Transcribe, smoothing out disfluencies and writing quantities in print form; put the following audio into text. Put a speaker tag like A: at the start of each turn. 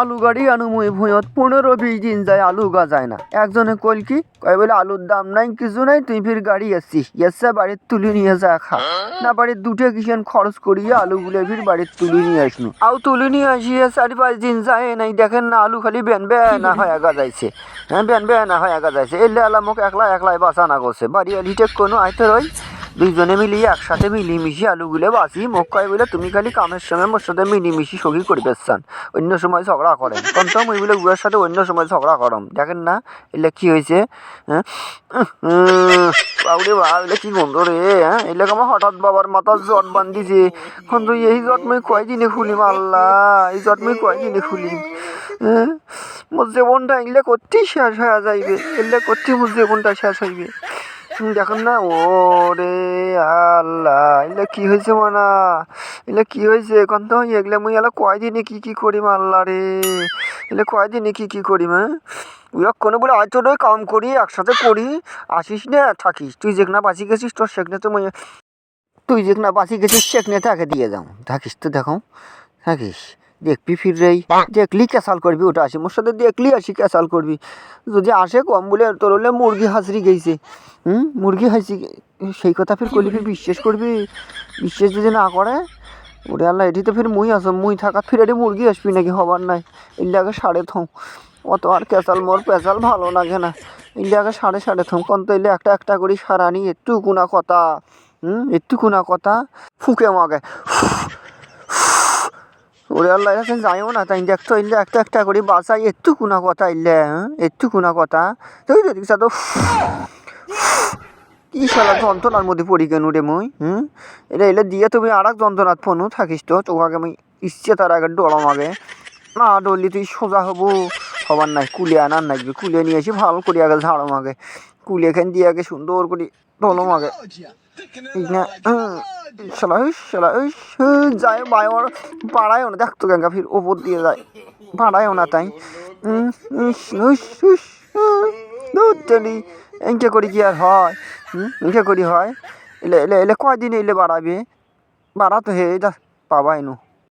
A: আলু গাড়ি আনু মুই ভুঁয়ত 15-20 দিন যায় আলু গাজায় না। একজনে কইল কি কয় বলে আলুর দাম নাই কিছু নাই, তুই ফির গাড়ি আসছিস এসে বাড়ির তুলে নিয়ে যা খা। না বাড়ির দুটো কিষেন খরচ করিয়ে আলুগুলো ফির বাড়ির তুলে নিয়ে আসনু। আউ তুলে নিয়ে আসিয়ে 4-5 দিন যায় নাই, দেখেন না আলু খালি বেন বেনা হয়ে গাজাইছে। হ্যাঁ বেন বেনা হয়ে গাজাইছে। এলে আলা মোক একলাই বাঁচানা করছে। বাড়ি আলিটেক কোনো আইতে রই দুইজনে মিলিয়ে একসাথে মিলিমিশি আলুগুলো বাঁচি। মোক কয় বলে তুমি খালি কামের সময় মোর সাথে মিলিমিশি সগি করবে চান, অন্য সময় ঝগড়া করেন। কিন্তু মুই বলে উয়ার সাথে অন্য সময় ঝগড়া করম। দেখেন না এলে কি হয়েছে। হ্যাঁ বাবুরে বাবা এলে কি গন্ধ রে। হ্যাঁ এলে আমার হঠাৎ বাবার মাথার জট বান্ধিছে। কিন্তু এই জট মুই কয়দিনে খুলিম আল্লাহ, এই জট মুই কয়দিনে খুলিম। হ্যাঁ মোর জীবনটা এলে করতেই শেষ হয়ে যাইবে, এলে করতেই মোর জীবনটা শেষ হইবে। দেখুন না ও রে আল্লাহ এলে কি হয়েছে মানা, এলে কি হয়েছে এখন তো এগুলো মুই এলা কয়দিনে কি করিম আল্লাহ রে, এলে কয়দিনে কি করিম। হ্যাঁ উয়া কোনো বলে আয় তোর কাম করি একসাথে করি আসিস না থাকিস, তুই যেখানে বাঁচি গেছিস তোর সেখানে তো তুই যেখানে বাঁচি গেছিস সেখানে তাকে দিয়ে যাও থাকিস তো দেখো থাকিস। দেখবি ফির রেই দেখলি ক্যাসাল করবি, ওটা আসি মোর সাথে দেখলি আসি ক্যাসাল করবি। যদি আসে কম বলে তোর হলে মুরগি হাসরি গেছে। মুরগি হাসি সেই কথা ফির করলি ফির বিশ্বাস করবি, বিশ্বাস যদি না করে ওরে আল্লাহ এটি তো ফির মুই আসো মুই থাকাত ফির এটি মুরগি আসবি নাকি হবার নাই। এলে আগে 3.5 অত আর ক্যাসাল মোর পেঁচাল ভালো লাগে না। এলে আগে 3.5 কন্ত এলে একটা করে সারানি একটু কোনা কথা। একটু কোনা কথা ফুকে মাগে ওরে আল্লাহ এখন যাইও না তাই দেখতো এলে একটা করে বাসাই একটু কোনা কথা এলে। একটু কোনা কথা তুই যদি তো কি শালা যন্ত্রণার মধ্যে পড়ি কেন রে মুই। এলে দিয়ে তুমি আর এক যন্ত্রণার ফোনও থাকিস তো তোকে আমি ইচ্ছে তার আগে ডরম আগে না ডরলি তুই সোজা হবার নাই। কুলে আনার নাকবি, কুলে নিয়ে এসে ভালো করে আগে ঝাড়ম আগে, কুলে খান দিয়ে আগে সুন্দর করে ঢলম আগে। শালা যায় বায়র পাড়ায়ও না দেখতো গঙ্গা ফির ওপর দিয়ে যায় পাড়ায়ও না তাই। এঁকে করি কি আর হয়। এঁকে করি হয়। এলে কয়দিন এলে বাড়াবে বাড়া তো হে পাবাই নু।